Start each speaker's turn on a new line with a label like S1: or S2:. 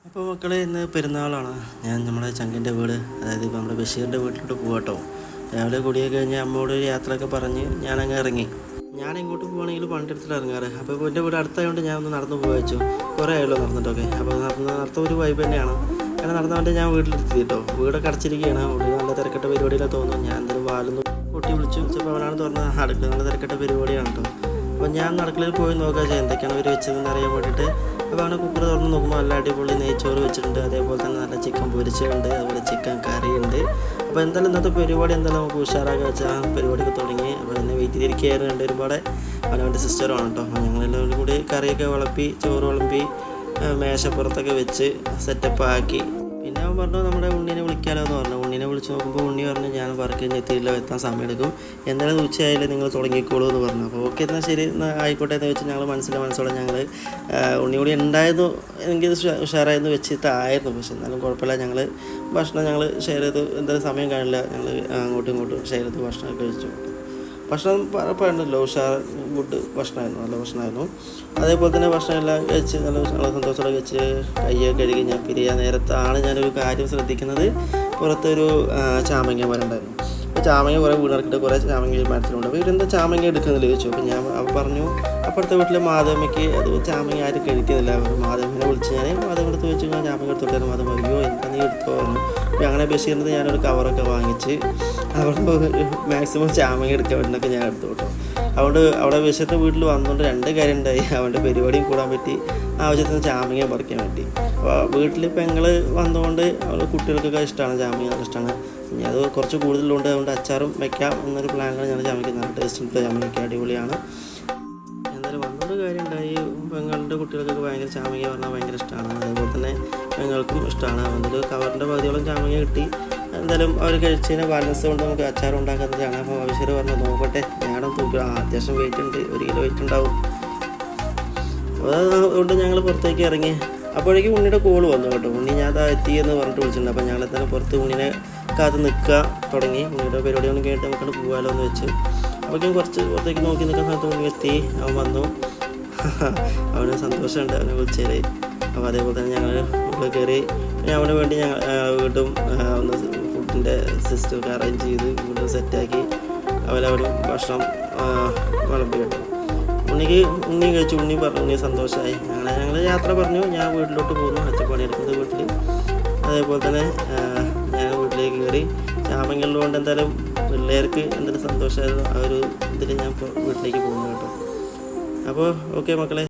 S1: അപ്പോൾ മക്കളെ, ഇന്ന് പെരുന്നാളാണ്. ഞാൻ നമ്മുടെ ചങ്കിൻ്റെ വീട്, അതായത് ഇപ്പോൾ നമ്മുടെ ബഷീറിൻ്റെ വീട്ടിലോട്ട് പോകട്ടോ. രാവിലെ കുടിയൊക്കെ കഴിഞ്ഞ് അമ്മയോട് ഒരു യാത്രയൊക്കെ പറഞ്ഞ് ഞാനങ്ങ് ഇറങ്ങി. ഞാൻ എങ്ങോട്ട് പോകുകയാണെങ്കിലും വണ്ടി എടുത്തിട്ട് ഇറങ്ങാറ്. അപ്പോൾ ഇപ്പോൾ എൻ്റെ വീട് അടുത്തായതുകൊണ്ട് ഞാൻ ഒന്ന് നടന്നു പോയി വെച്ചു. കുറേ ആയല്ലോ നടന്നിട്ടൊക്കെ. അപ്പോൾ നടത്ത ഒരു വൈബ് തന്നെയാണ്. അങ്ങനെ നടന്നുകൊണ്ട് ഞാൻ വീട്ടിലെത്തി കേട്ടോ. വീടൊക്കെ അടച്ചിരിക്കുകയാണ്. ഉള്ളിൽ നല്ല തിരക്കട്ട പരിപാടിയിലാണ് തോന്നുന്നു. ഞാൻ എന്തായാലും വാലൊന്ന് കൊട്ടി വിളിച്ചു. ചിലപ്പോൾ അവനാണ് തുറന്നത്. അടുക്കള നല്ല തിരക്കട്ട പരിപാടിയാണ് കേട്ടോ. അപ്പോൾ ഞാൻ അടുക്കളയിൽ പോയി നോക്കുക എന്തൊക്കെയാണ് അവർ വെച്ചതെന്ന് അറിയാൻ വേണ്ടിയിട്ട്. അപ്പോൾ അങ്ങനെ കുക്കർ തുറന്ന് നോക്കുമ്പോൾ നല്ല അടിപൊളി നെയ്ച്ചോറ് വെച്ചിട്ടുണ്ട്. അതേപോലെ തന്നെ നല്ല ചിക്കൻ പൊരിച്ചുണ്ട്, അതുപോലെ ചിക്കൻ കറിയുണ്ട്. അപ്പോൾ എന്തായാലും ഇന്നത്തെ പരിപാടി എന്തായാലും നമുക്ക് ഉഷാറാക്കി വെച്ചാൽ പരിപാടിയൊക്കെ തുടങ്ങി. അപ്പോൾ എന്നെ വെയിറ്റ് ചെയ്തിരിക്കുകയായിരുന്നു രണ്ടുപേരുപാടെ. അവനവൻ്റെ സിസ്റ്ററുമാണ് കേട്ടോ. ഞങ്ങളെല്ലാവരും കൂടി കറിയൊക്കെ വിളമ്പി, ചോറ് വിളമ്പി, മേശപ്പുറത്തൊക്കെ വെച്ച് സെറ്റപ്പ് ആക്കി. പിന്നെ അവൻ പറഞ്ഞു നമ്മുടെ ഉണ്ണീനെ വിളിക്കാമല്ലോ എന്ന് പറഞ്ഞു. ഉണ്ണീനെ വിളിച്ച് നോക്കുമ്പോൾ ഉണ്ണി പറഞ്ഞു ഞാൻ വർക്ക് കഴിഞ്ഞ് എത്തിയില്ല, എത്താൻ സമയമെടുക്കും, എന്തായാലും ഉച്ചയായാലും നിങ്ങൾ തുടങ്ങിക്കോളൂ എന്ന് പറഞ്ഞു. അപ്പോൾ ഓക്കെ എന്നാൽ ശരി, എന്നാൽ ആയിക്കോട്ടെ എന്ന് വെച്ച് ഞങ്ങൾ മനസ്സിലോടെ ഞങ്ങൾ ഉണ്ണി കൂടി ഉണ്ടായിരുന്നു എനിക്ക് ഉഷാറായിരുന്നു വെച്ചിട്ടായിരുന്നു. പക്ഷെ എന്നാലും കുഴപ്പമില്ല, ഭക്ഷണം ഷെയർ ചെയ്ത് എന്തായാലും സമയം കാണില്ല, ഞങ്ങൾ അങ്ങോട്ടും ഇങ്ങോട്ടും ഷെയർ ചെയ്ത് ഭക്ഷണം കഴിച്ചു. ഭക്ഷണം പറയണ്ടല്ലോ, ഉഷാർ ഗുഡ് ഭക്ഷണമായിരുന്നു, നല്ല ഭക്ഷണമായിരുന്നു. അതേപോലെ തന്നെ ഭക്ഷണം എല്ലാം കഴിച്ച് നല്ല സന്തോഷത്തോടെ വെച്ച് കയ്യൊക്കെ കഴുകി ഞാൻ പിരിയാൻ നേരത്താണ് ഞാനൊരു കാര്യം ശ്രദ്ധിക്കുന്നത്. പുറത്തൊരു ചാമങ്ങ മരം ഉണ്ടായിരുന്നു. അപ്പോൾ ചാമങ്ങ കുറേ വീണിറക്കിയിട്ട് കുറേ ചാമങ്ങ മരത്തിലുണ്ട്. അപ്പോൾ ഇവരെന്താ ചാമങ്ങ എടുക്കുന്നില്ല ചോദിച്ചു. അപ്പോൾ ഞാൻ പറഞ്ഞു അപ്പുറത്തെ വീട്ടിലെ മാധവമ്മയ്ക്ക് അത് ചാമങ്ങ ആരും കഴിക്കുന്നില്ല. അവർ മാധവമ്മനെ വിളിച്ച് ഞാൻ മാധവമെടുത്ത് വെച്ച് ഞാൻ ചാമങ്ങ എടുത്തോട്ടായിരുന്നു. മാധവ അയ്യോ എന്താ നീ എടുത്തോ പറഞ്ഞു. അപ്പോൾ അങ്ങനെ ബഷീറിന് ഞാനൊരു കവറൊക്കെ വാങ്ങിച്ച് അവിടെ മാക്സിമം ചാമങ്ങ എടുക്കാൻ വേണ്ടിയൊക്കെ ഞാൻ എടുത്തു കേട്ടോ. അതുകൊണ്ട് അവിടെ ബഷീറിൻ്റെ വീട്ടിൽ വന്നുകൊണ്ട് രണ്ട് കാര്യം ഉണ്ടായി. അവൻ്റെ പരിപാടിയും കൂടാൻ പറ്റി, ആവശ്യത്തിന് ചാമങ്ങ പറിക്കാൻ പറ്റി. അപ്പോൾ വീട്ടിൽ പെങ്ങൾ വന്നുകൊണ്ട് അവരുടെ കുട്ടികൾക്കൊക്കെ ഇഷ്ടമാണ് ചാമങ്ങ, നല്ല ഇഷ്ടമാണ്. ഇനി അത് കുറച്ച് കൂടുതലുണ്ട്, അതുകൊണ്ട് അച്ചാറും വയ്ക്കാം എന്നൊരു പ്ലാനിലാണ് ഞാൻ ചാമയ്ക്ക്. നല്ല ടേസ്റ്റ് ചാമയ്ക്ക് അടിപൊളിയാണ്. എന്തായാലും വന്നൊരു കാര്യം ഉണ്ടായി. പെങ്ങളുടെ കുട്ടികൾക്കൊക്കെ ഭയങ്കര ചാമങ്ങ പറഞ്ഞാൽ ഭയങ്കര ഇഷ്ടമാണ്. അതേപോലെ തന്നെ പെങ്ങൾക്കും ഇഷ്ടമാണ്. അതിൽ കവറിൻ്റെ പകുതിയോളം ചാമങ്ങ കിട്ടി. എന്തായാലും അവർ കഴിച്ചതിന് ബാലൻസ് കൊണ്ട് നമുക്ക് അച്ചാർ ഉണ്ടാക്കുന്നതാണ്. അപ്പോൾ ആവശ്യം പറഞ്ഞു നോക്കട്ടെ, ഞാനും തൂക്കുക അത്യാവശ്യം വെയിറ്റ് ഉണ്ട്, 1 കിലോ വെയിറ്റ് ഉണ്ടാവും. അപ്പോൾ അതുകൊണ്ട് ഞങ്ങൾ പുറത്തേക്ക് ഇറങ്ങി. അപ്പോഴേക്കും ഉണ്ണിയുടെ കോള് വന്നു കേട്ടോ. ഉണ്ണി ഞാൻ എത്തിയെന്ന് പറഞ്ഞിട്ട് വിളിച്ചിട്ടുണ്ട്. അപ്പോൾ ഞങ്ങൾ എന്തായാലും പുറത്ത് ഉണ്ണിനെ കാത്ത് നിൽക്കുക തുടങ്ങി. ഉണ്ണിയുടെ പരിപാടി ഒന്നും കേട്ട് നമുക്കത് പോകാമല്ലോ എന്ന് വെച്ച്. അപ്പോഴേക്കും കുറച്ച് പുറത്തേക്ക് നോക്കി നിൽക്കാൻ സമയത്ത് ഉണ്ണി എത്തി. അവൻ വന്നു. അവന് സന്തോഷമുണ്ട് അവനെ വിളിച്ചേര്. അപ്പോൾ അതേപോലെ തന്നെ ഞങ്ങൾ ഉള്ളിൽ കയറി. പിന്നെ അവന് വേണ്ടി ഞങ്ങൾ വീണ്ടും ഒന്ന് ഫുഡിൻ്റെ സിസ്റ്റമൊക്കെ അറേഞ്ച് ചെയ്ത് വീണ്ടും സെറ്റാക്കി അവരവിടെ ഭക്ഷണം വിളമ്പി കേട്ടോ. ഉണ്ണി കഴിച്ചു. ഉണ്ണി പറഞ്ഞു, ഉണ്ണി സന്തോഷമായി. ഞങ്ങൾ യാത്ര പറഞ്ഞു. ഞാൻ വീട്ടിലോട്ട് പോകുന്നു, അച്ചപ്പാടി എടുക്കുന്നത് വീട്ടിൽ. അതേപോലെ തന്നെ ഞാൻ വീട്ടിലേക്ക് കയറി. ചാമങ്ങളുകൊണ്ട് എന്തായാലും പിള്ളേർക്ക് എന്തെങ്കിലും സന്തോഷമായിരുന്നു. ആ ഒരു ഇതിൽ ഞാൻ ഇപ്പോൾ വീട്ടിലേക്ക് പോകുന്നു കേട്ടോ. അപ്പോൾ ഓക്കെ മക്കളെ.